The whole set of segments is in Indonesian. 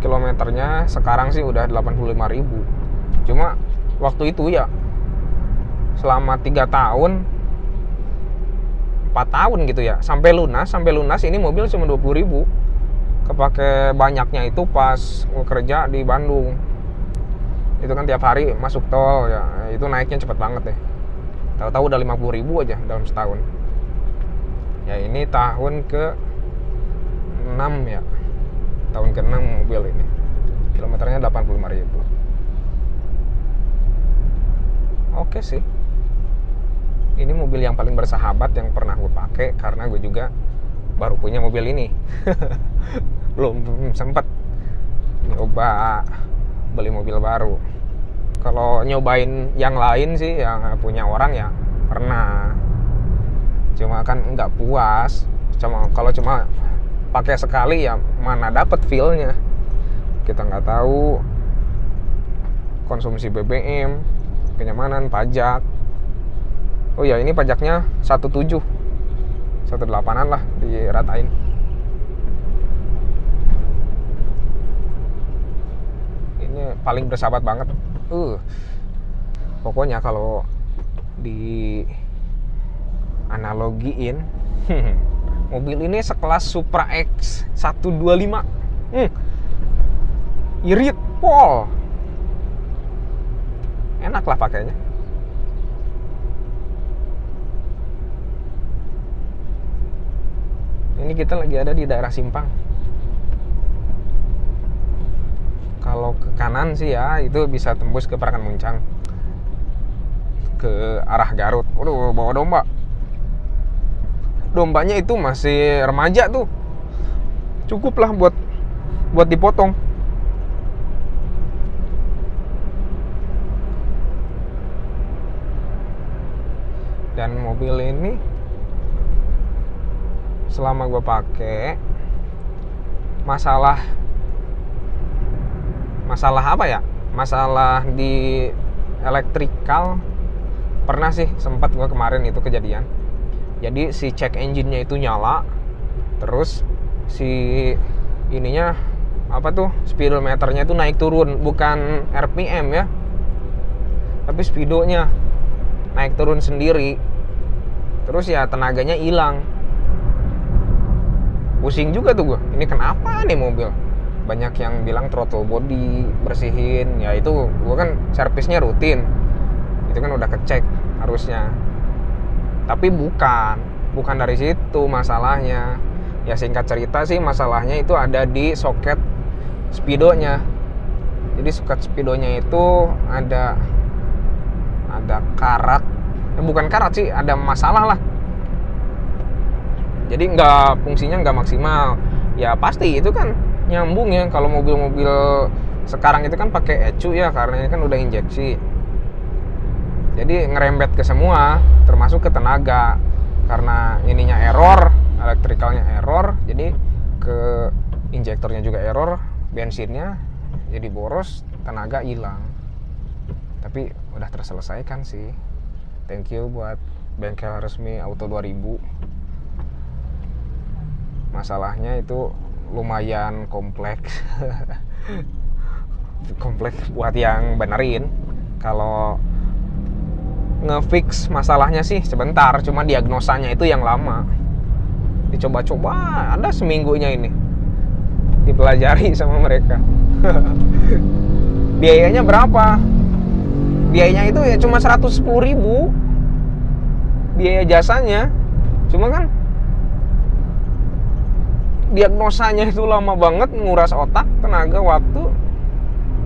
kilometernya sekarang sih udah 85.000. Cuma waktu itu ya selama 3 tahun 4 tahun gitu ya, sampai lunas ini mobil cuma 20.000. Kepake banyaknya itu pas kerja di Bandung. Itu kan tiap hari masuk tol ya, itu naiknya cepet banget deh. Tahu-tahu udah 50.000 aja dalam setahun. Ya ini tahun ke-6 ya. Tahun ke-6 mobil ini. Kilometernya 85.000. Oke sih. Ini mobil yang paling bersahabat yang pernah gue pakai, karena gue juga baru punya mobil ini. Belum sempet nyoba beli mobil baru. Kalau nyobain yang lain sih, yang punya orang ya pernah. Cuma kan nggak puas. Kalau cuma pakai sekali ya mana dapet feel-nya. Kita nggak tahu konsumsi BBM, kenyamanan, pajak. Oh ya, ini pajaknya 17, 18-an lah diratain. Ini paling bersahabat banget. Pokoknya kalau di analogiin, mobil ini sekelas Supra X 125. Irit pol. Enak lah pakainya. Ini kita lagi ada di daerah Simpang. Kalau ke kanan sih ya itu bisa tembus ke Parakan Muncang, ke arah Garut. Waduh, bawa domba. Dombanya itu masih remaja tuh. Cukup lah buat dipotong. Dan mobil ini selama gue pakai, masalah apa ya? Masalah di elektrikal pernah sih, sempat gue kemarin itu kejadian. Jadi si check engine-nya itu nyala, terus si ininya apa tuh, speedometernya itu naik turun, bukan RPM ya, tapi speedonya naik turun sendiri. Terus ya tenaganya hilang. Pusing juga tuh gue, ini kenapa nih mobil? Banyak yang bilang throttle body bersihin. Ya itu gue kan servisnya rutin, itu kan udah kecek harusnya. Tapi bukan dari situ masalahnya. Ya singkat cerita sih, masalahnya itu ada di soket speedonya. Jadi soket speedonya itu ada karat. Bukan karat sih, ada masalah lah. Jadi fungsinya nggak maksimal. Ya pasti itu kan nyambung ya, kalau mobil-mobil sekarang itu kan pakai ECU ya, karena ini kan udah injeksi. Jadi ngerembet ke semua, termasuk ke tenaga. Karena ininya error, elektrikalnya error, jadi ke injektornya juga error, bensinnya jadi boros, tenaga hilang. Tapi udah terselesaikan sih. Thank you buat bengkel resmi Auto 2000. Masalahnya itu lumayan kompleks. Kompleks buat yang benerin. Kalau ngefix masalahnya sih sebentar, cuma diagnosanya itu yang lama. Dicoba-coba ada seminggunya ini, dipelajari sama mereka. Biayanya berapa? Biayanya itu ya cuma 110.000 biaya jasanya. Cuma kan diagnosanya itu lama banget, nguras otak, tenaga, waktu.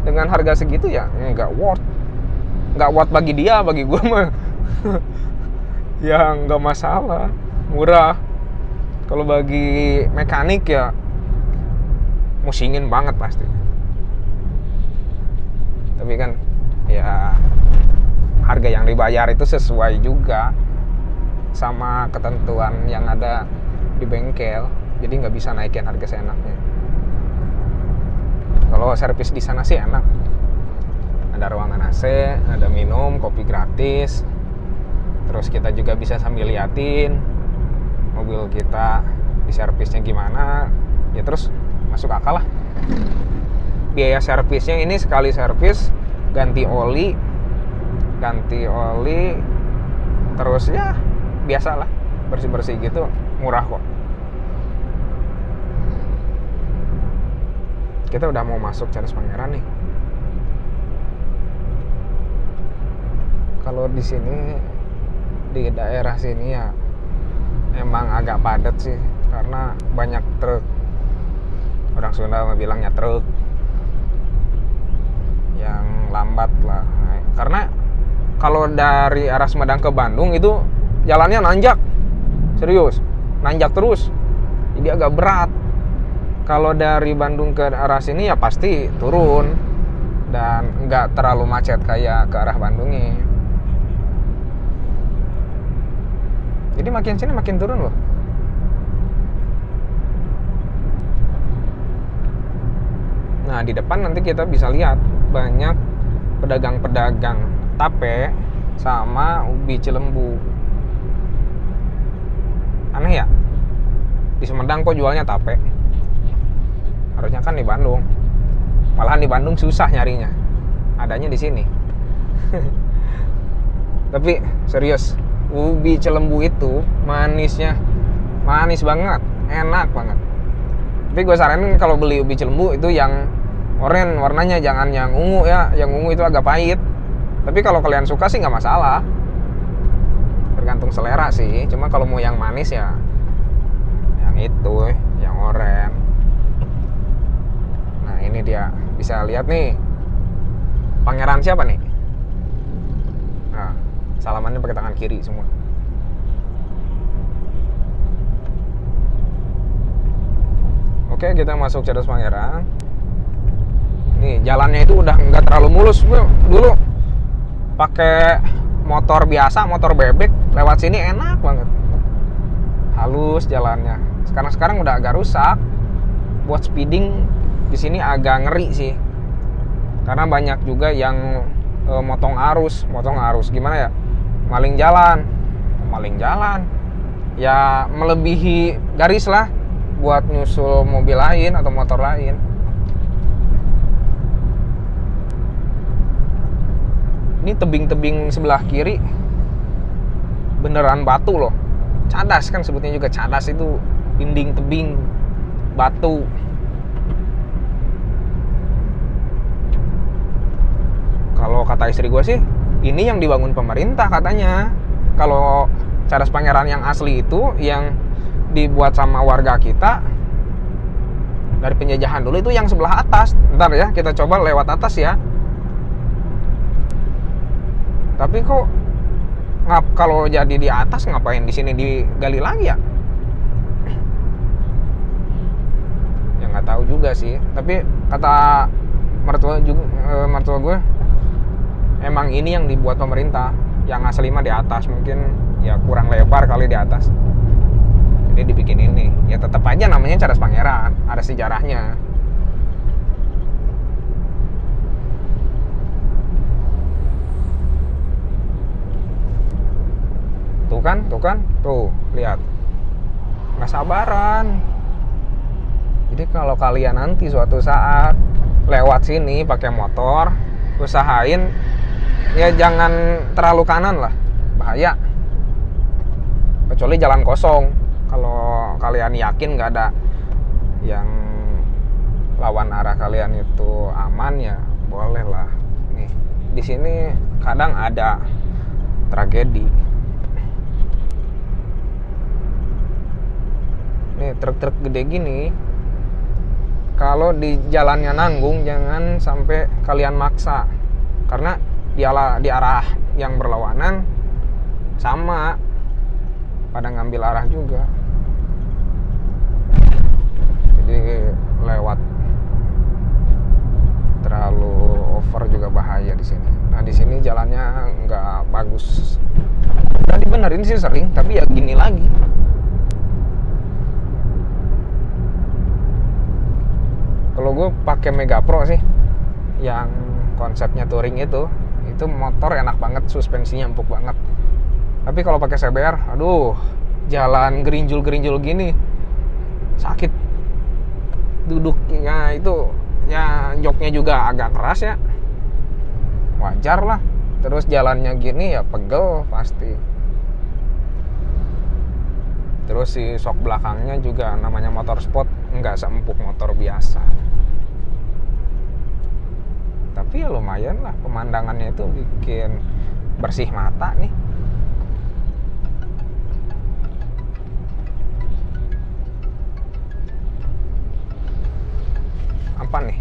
Dengan harga segitu ya nggak worth bagi dia, bagi gue mah ya nggak masalah, murah. Kalau bagi mekanik ya musingin banget pasti. Tapi kan ya harga yang dibayar itu sesuai juga sama ketentuan yang ada di bengkel. Jadi nggak bisa naikin harga seenaknya. Kalau servis di sana sih enak. Ada ruangan AC, ada minum, kopi gratis. Terus kita juga bisa sambil liatin mobil kita di servisnya gimana. Ya terus masuk akal lah. biaya servisnya ini sekali servis ganti oli terus ya biasalah bersih gitu, murah kok. Kita udah mau masuk Charles Pangeran nih. Kalau di sini, di daerah sini ya emang agak padat sih karena banyak truk. Orang Sunda bilangnya truk yang lambat lah. Karena kalau dari arah Sumedang ke Bandung itu jalannya nanjak, serius, nanjak terus, jadi agak berat. Kalau dari Bandung ke arah sini ya pasti turun dan nggak terlalu macet kayak ke arah Bandungnya. Jadi makin sini makin turun loh. Nah, di depan nanti kita bisa lihat banyak pedagang-pedagang tape sama ubi cilembu. Aneh ya? Di Sumedang kok jualnya tape? Harusnya kan di Bandung. Malahan di Bandung susah nyarinya. Adanya di sini. Tapi serius, ubi cilembu itu manisnya manis banget, enak banget. Tapi gue saranin kalau beli ubi cilembu itu yang oranye warnanya, jangan yang ungu ya. Yang ungu itu agak pahit. Tapi kalau kalian suka sih nggak masalah. Tergantung selera sih. Cuma kalau mau yang manis ya yang itu, yang oranye. Nah ini dia, bisa lihat nih pangeran siapa nih. Nah, salamannya pakai tangan kiri semua. Oke, kita masuk Charles Pangeran. Nih jalannya itu udah nggak terlalu mulus. Gue dulu pakai motor biasa, motor bebek, lewat sini enak banget, halus jalannya. Sekarang udah agak rusak. Buat speeding di sini agak ngeri sih, karena banyak juga yang motong arus gimana ya, maling jalan ya, melebihi garis lah buat nyusul mobil lain atau motor lain. Ini tebing-tebing sebelah kiri beneran batu loh. Cadas kan sebutnya juga, cadas itu dinding tebing batu. Kalau kata istri gue sih, ini yang dibangun pemerintah katanya. Kalau Charles Pangeran yang asli itu yang dibuat sama warga kita dari penjajahan dulu itu yang sebelah atas. Bentar ya, kita coba lewat atas ya. Tapi kok kalau jadi di atas ngapain di sini digali lagi ya? Ya nggak tahu juga sih. Tapi kata mertua gue, emang ini yang dibuat pemerintah. Yang asli mah di atas, mungkin ya kurang lebar kali di atas. Jadi dibikin ini. Ya tetap aja namanya Charles Pangeran, ada sejarahnya. Tuh, lihat. Nggak sabaran. Jadi kalau kalian nanti suatu saat lewat sini pakai motor, usahain ya jangan terlalu kanan lah, bahaya. Kecuali jalan kosong. Kalau kalian yakin nggak ada yang lawan arah kalian itu aman ya boleh lah. Nih, di sini kadang ada tragedi. Nih truk-truk gede gini, kalau di jalannya nanggung jangan sampai kalian maksa, karena di arah yang berlawanan sama pada ngambil arah juga. Jadi lewat terlalu over juga bahaya di sini. Nah di sini jalannya nggak bagus. Udah dibenerin sih sering, tapi ya gini lagi. Kalau gue pakai Mega Pro sih, yang konsepnya touring itu motor enak banget, suspensinya empuk banget. Tapi kalau pakai CBR, aduh, jalan gerinjul gini sakit, duduknya itu ya joknya juga agak keras ya, wajar lah. Terus jalannya gini ya pegel pasti. Terus si sok belakangnya juga namanya motor sport, nggak seempuk motor biasa. Tapi ya lumayan lah, pemandangannya itu bikin bersih mata nih. Apa nih?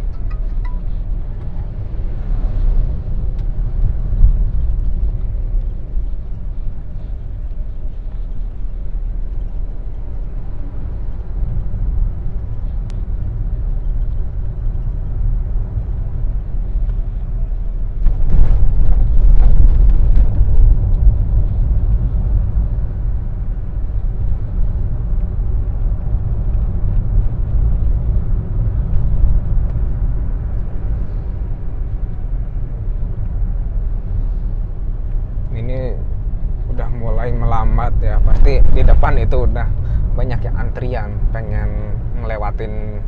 Ini udah mulai melambat ya, pasti di depan itu udah banyak yang antrian pengen ngelewatin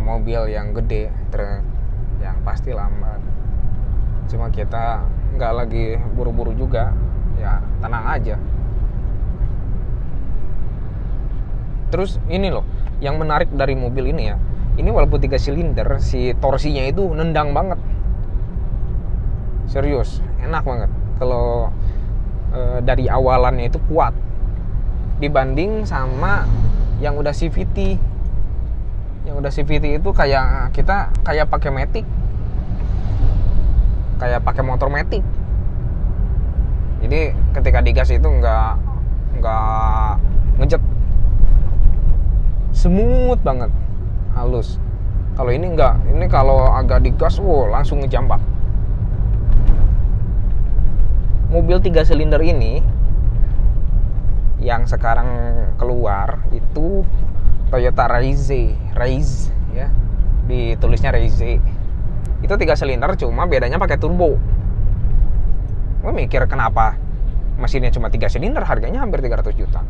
mobil yang gede, truk yang pasti lambat. Cuma kita nggak lagi buru-buru juga, ya tenang aja. Terus ini loh, yang menarik dari mobil ini ya, ini walaupun 3 silinder, si torsinya itu nendang banget. Serius, enak banget. Kalau dari awalannya itu kuat dibanding sama yang udah CVT. Yang udah CVT itu kayak kita kayak pakai Matic, kayak pakai motor Matic. Jadi ketika digas itu nggak ngejet, smooth banget, halus. Kalau ini nggak, ini kalau agak digas, wow langsung ngejambak. Mobil 3 silinder ini yang sekarang keluar itu Toyota Raize ya, ditulisnya Raize. Itu 3 silinder, cuma bedanya pakai turbo. Gue mikir kenapa mesinnya cuma 3 silinder harganya hampir 300 juta.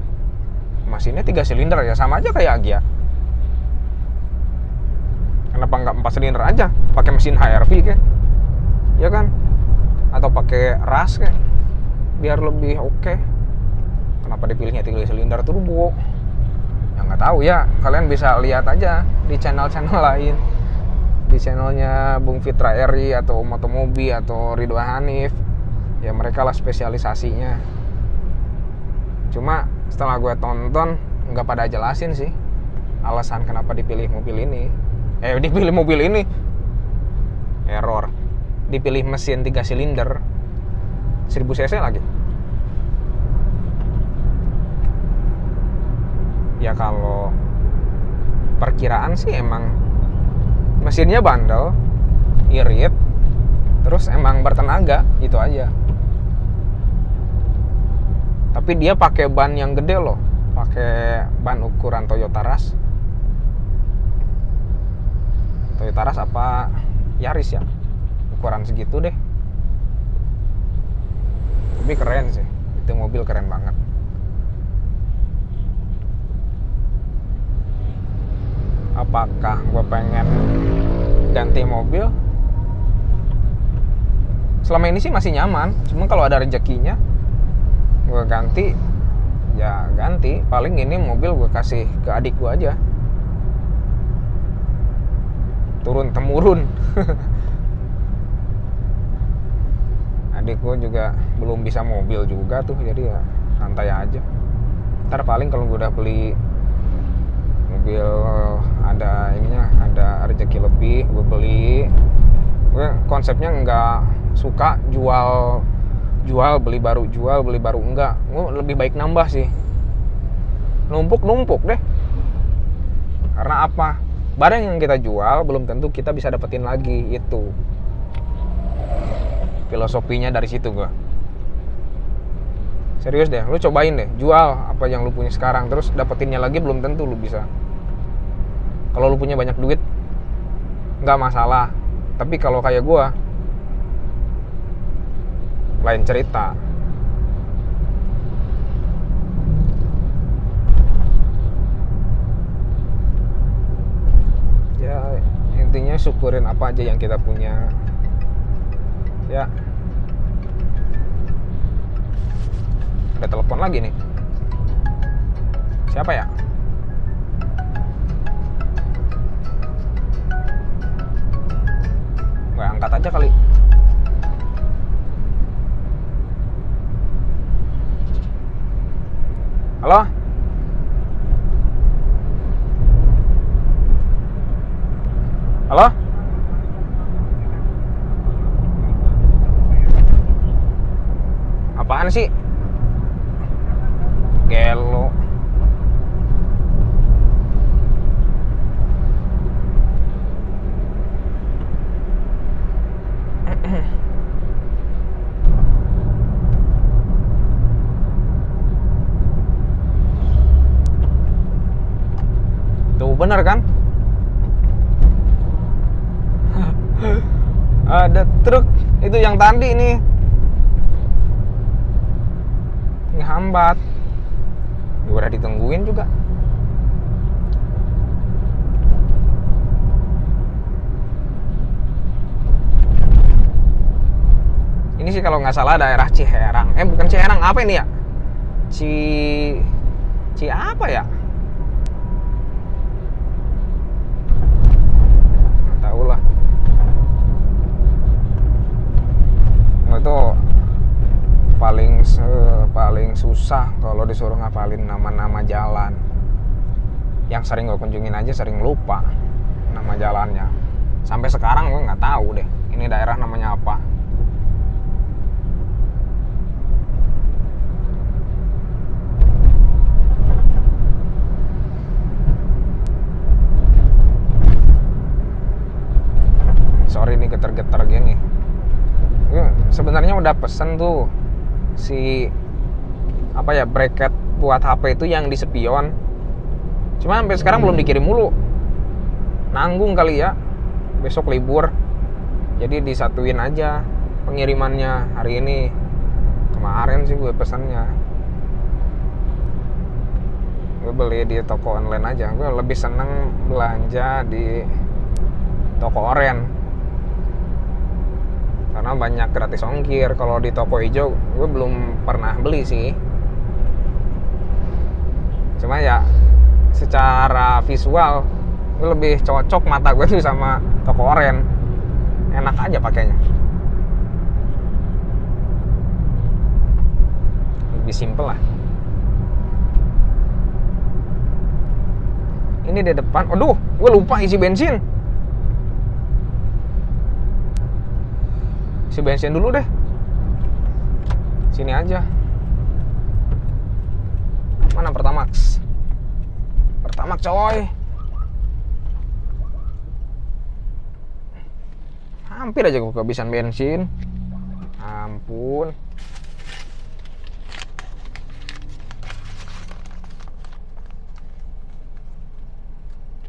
Mesinnya 3 silinder ya, sama aja kayak Agya. Kenapa nggak 4 silinder aja, pakai mesin HRV kayak, ya kan? Atau pakai RAS kayak, biar lebih oke. Kenapa dipilihnya 3 silinder turbo? Ya nggak tahu ya, kalian bisa lihat aja di channel-channel lain, di channelnya Bung Fitra Eri atau Motomobi atau Ridwan Hanif. Ya mereka lah spesialisasinya. Cuma setelah gue tonton nggak pada jelasin sih alasan kenapa dipilih mobil ini. Dipilih mobil ini, error. Dipilih mesin 3 silinder 1000 cc lagi. Ya kalau perkiraan sih emang mesinnya bandel, irit, terus emang bertenaga, itu aja. Tapi dia pakai ban yang gede loh, pakai ban ukuran Toyota Rush. Toyota Rush apa Yaris ya, ukuran segitu deh. Tapi keren sih, itu mobil keren banget. Apakah gue pengen ganti mobil? Selama ini sih masih nyaman, cuma kalau ada rezekinya gue ganti, ya ganti. Paling ini mobil gue kasih ke adik gue aja, turun temurun. Adik gue juga belum bisa mobil juga tuh, jadi ya santai aja. Ntar paling kalau gue udah beli mobil, ada ininya, ada rezeki lebih, gue beli. Gue konsepnya nggak suka jual beli baru, jual beli baru, enggak. Gue lebih baik nambah sih, numpuk deh. Karena apa, barang yang kita jual belum tentu kita bisa dapetin lagi. Itu filosofinya dari situ gue. Serius deh, lu cobain deh, jual apa yang lu punya sekarang, terus dapetinnya lagi belum tentu lu bisa. Kalau lu punya banyak duit nggak masalah, tapi kalau kayak gue lain cerita. Ya syukurin apa aja yang kita punya ya. Ada telepon lagi nih, siapa ya? Nggak angkat aja kali. Halo? Halo? Apaan sih? Gelo. Tuh bener kan? Ada truk itu yang tadi nih ngehambat. Udah ditungguin juga. Ini sih kalau nggak salah daerah Ciherang. Bukan Ciherang, apa ini ya? Ci apa ya? Nggak tahu lah. Itu paling susah kalau disuruh ngapalin nama-nama jalan. Yang sering gue kunjungin aja sering lupa nama jalannya. Sampai sekarang gue nggak tahu deh ini daerah namanya apa. Sorry nih getar-getar gini. Sebenarnya udah pesen tuh si bracket buat HP itu yang di spion. Cuma sampai sekarang belum dikirim mulu. Nanggung kali ya. Besok libur. Jadi disatuin aja pengirimannya hari ini. Kemarin sih gue pesannya. Gue beli di toko online aja. Gue lebih seneng belanja di toko oren. Karena banyak gratis ongkir. Kalau di toko hijau gue belum pernah beli sih. Cuma ya secara visual gue lebih cocok mata gue tuh sama toko oren. Enak aja pakainya. Lebih simple lah. Ini di depan. Aduh, gue lupa isi bensin. Isi bensin dulu deh. Sini aja. Mana Pertamax? Pertamax coy. Hampir aja gue kehabisan bensin. Ampun.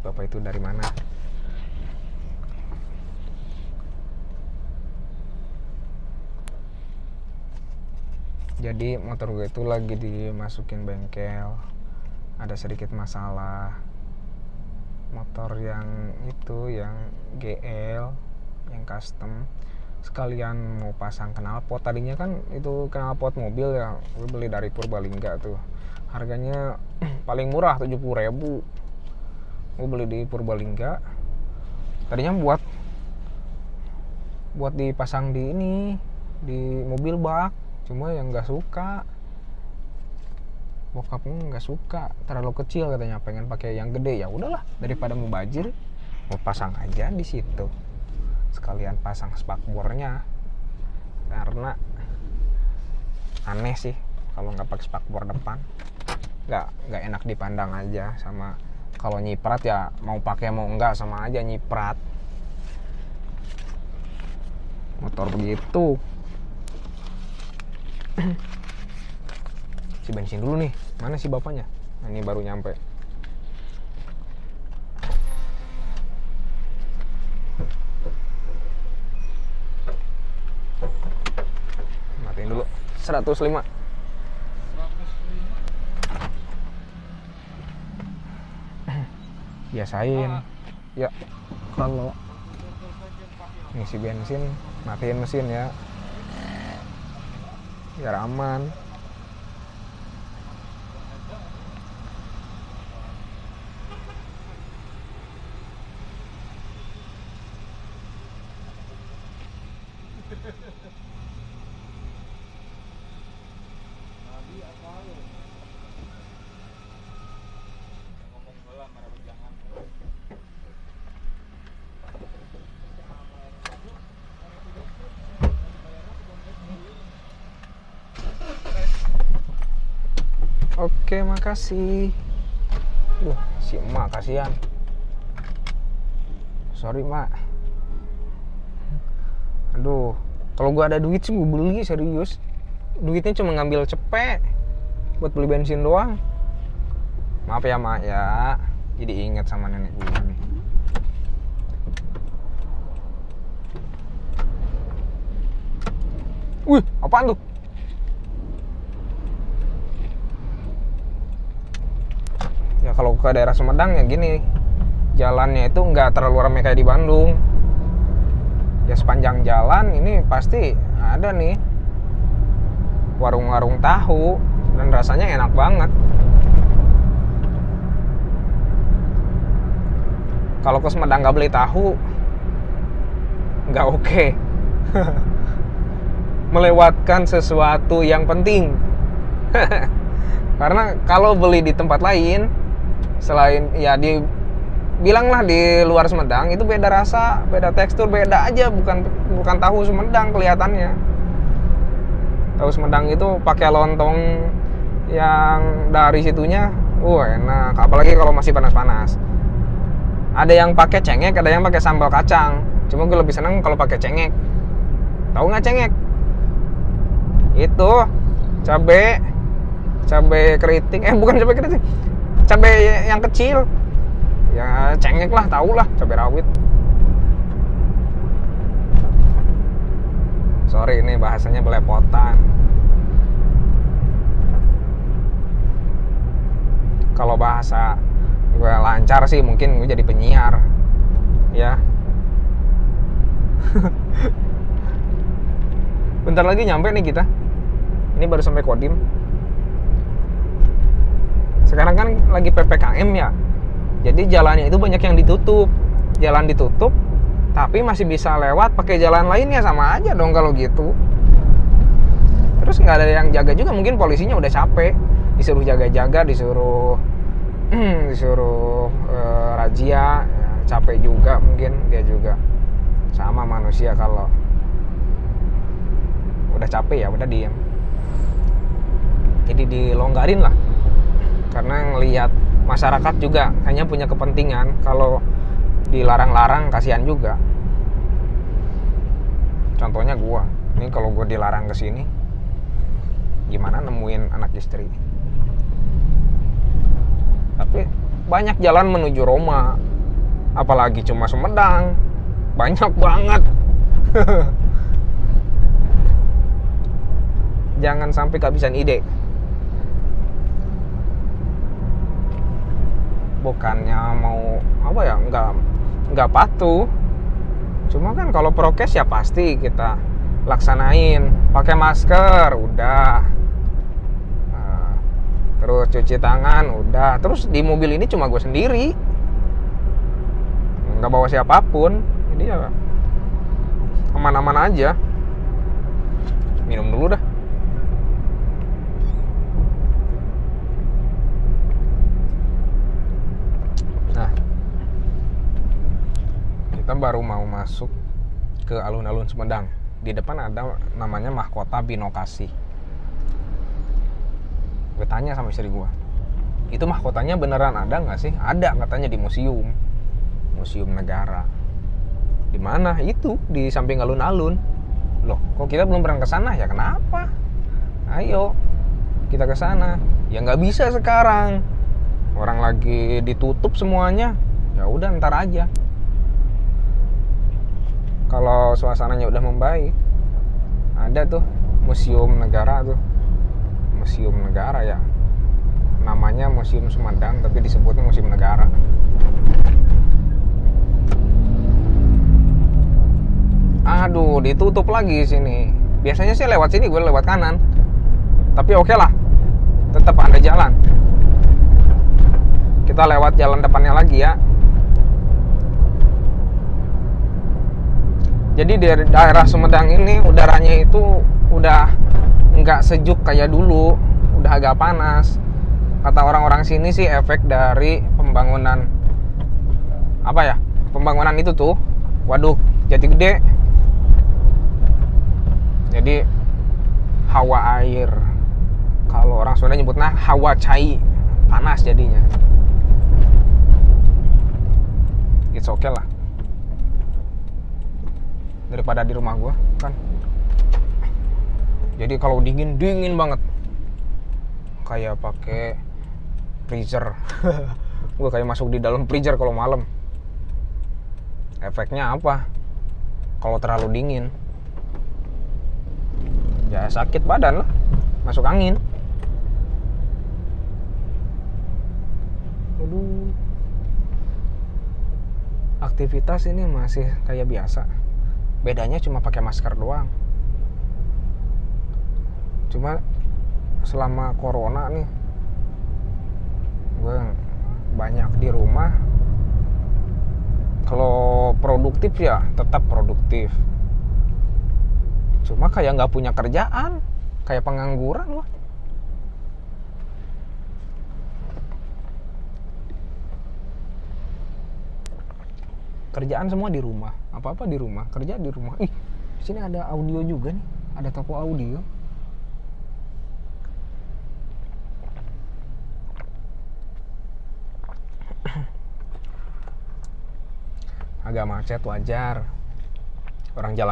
Bapak itu dari mana? Jadi motor gue itu lagi dimasukin bengkel. Ada sedikit masalah. Motor yang itu, yang GL, yang custom, sekalian mau pasang knalpot. Tadinya kan itu knalpot mobil ya, gue beli dari Purbalingga tuh. Harganya paling murah 70.000. Gue beli di Purbalingga. Tadinya buat dipasang di ini, di mobil bak. Cuma yang nggak suka, bokapnya nggak suka, terlalu kecil katanya, pengen pakai yang gede. Ya udahlah, daripada mubazir, mau pasang aja di situ. Sekalian pasang spakbornya, karena aneh sih kalau nggak pakai spakbor depan, nggak enak dipandang aja. Sama kalau nyiprat ya mau pakai mau enggak sama aja nyiprat. Motor begitu. Si bensin dulu nih. Mana sih bapaknya? Nah, ini baru nyampe. Matiin dulu. 105. Biasain. Ya, kalau ngisi bensin, matiin mesin ya biar aman. Oke, makasih. Si emak kasihan. Sorry, Mak. Aduh, kalau gua ada duit sih gua beli serius. Duitnya cuma ngambil cepet buat beli bensin doang. Maaf ya, Mak ya. Jadi ingat sama nenek gua nih. Wih, apaan tuh? Ya kalau ke daerah Sumedang ya gini, jalannya itu nggak terlalu ramai kayak di Bandung. Ya sepanjang jalan ini pasti ada nih warung-warung tahu dan rasanya enak banget. Kalau ke Sumedang nggak beli tahu, nggak oke. Melewatkan sesuatu yang penting. Karena kalau beli di tempat lain, selain ya bilanglah di luar Sumedang itu beda rasa, beda tekstur, beda aja, bukan tahu Sumedang kelihatannya. Tahu Sumedang itu pakai lontong yang dari situnya, enak, apalagi kalau masih panas-panas. Ada yang pakai cengek, ada yang pakai sambal kacang. Cuma gue lebih seneng kalau pakai cengek. Tahu nggak cengek? Itu cabe keriting, bukan cabe keriting, cabe yang kecil ya, cengek lah, tau lah, cabe rawit. Sorry ini bahasanya belepotan. Kalau bahasa gue lancar sih mungkin gue jadi penyiar ya. Bentar lagi nyampe nih kita. Ini baru sampai Kodim. Sekarang kan lagi PPKM ya. Jadi jalannya itu banyak yang ditutup. Jalan ditutup, tapi masih bisa lewat pakai jalan lainnya, sama aja dong kalau gitu. Terus nggak ada yang jaga juga, mungkin polisinya udah capek. Disuruh jaga-jaga, disuruh razia, ya, capek juga mungkin dia juga. Sama manusia kalau udah capek ya udah diem. Jadi dilonggarin lah. Karena ngelihat masyarakat juga kayaknya punya kepentingan, kalau dilarang-larang kasihan juga. Contohnya gua, ini kalau gua dilarang ke sini, gimana nemuin anak istri? Tapi banyak jalan menuju Roma, apalagi cuma Sumedang, banyak banget. Jangan sampai kehabisan ide. Bukannya mau apa ya, nggak patuh, cuma kan kalau prokes ya pasti kita laksanain. Pakai masker udah, terus cuci tangan udah, terus di mobil ini cuma gue sendiri, nggak bawa siapapun, jadi ya aman-aman aja. Minum dulu dah. Kita baru mau masuk ke alun-alun Sumedang. Di depan ada namanya Mahkota Binokasi. Gue tanya sama istri gue, itu mahkotanya beneran ada nggak sih? Ada katanya di museum negara. Di mana? Itu di samping alun-alun. Loh, kok kita belum pernah ke sana ya? Kenapa? Ayo kita ke sana. Ya nggak bisa sekarang. Orang lagi ditutup semuanya. Ya udah ntar aja. Kalau suasananya udah membaik, ada tuh museum negara tuh. Museum negara ya. Namanya Museum Sumedang tapi disebutnya Museum Negara. Waduh, ditutup lagi sini. Biasanya sih lewat sini, gue lewat kanan. Tapi oke lah, tetap ada jalan. Kita lewat jalan depannya lagi ya. Jadi di daerah Sumedang ini udaranya itu udah nggak sejuk kayak dulu, udah agak panas. Kata orang-orang sini sih efek dari pembangunan apa ya? Pembangunan itu tuh, waduk Jati Gede. Jadi hawa air, kalau orang Sunda nyebutnya hawa cai, panas jadinya. It's okay lah, daripada di rumah gue kan. Jadi kalau dingin banget, kayak pakai freezer. Gue kayak masuk di dalam freezer kalau malam. Efeknya apa? Kalau terlalu dingin, ya sakit badan lah, masuk angin. Aduh, aktivitas ini masih kayak biasa. Bedanya cuma pakai masker doang. Cuma selama corona nih, gue banyak di rumah. Kalau produktif ya tetap produktif. Cuma kayak nggak punya kerjaan, kayak pengangguran gue. Kerjaan semua di rumah, apa-apa di rumah, kerja di rumah. Ih, di sini ada audio juga nih, ada toko audio. Agak macet wajar, orang jalan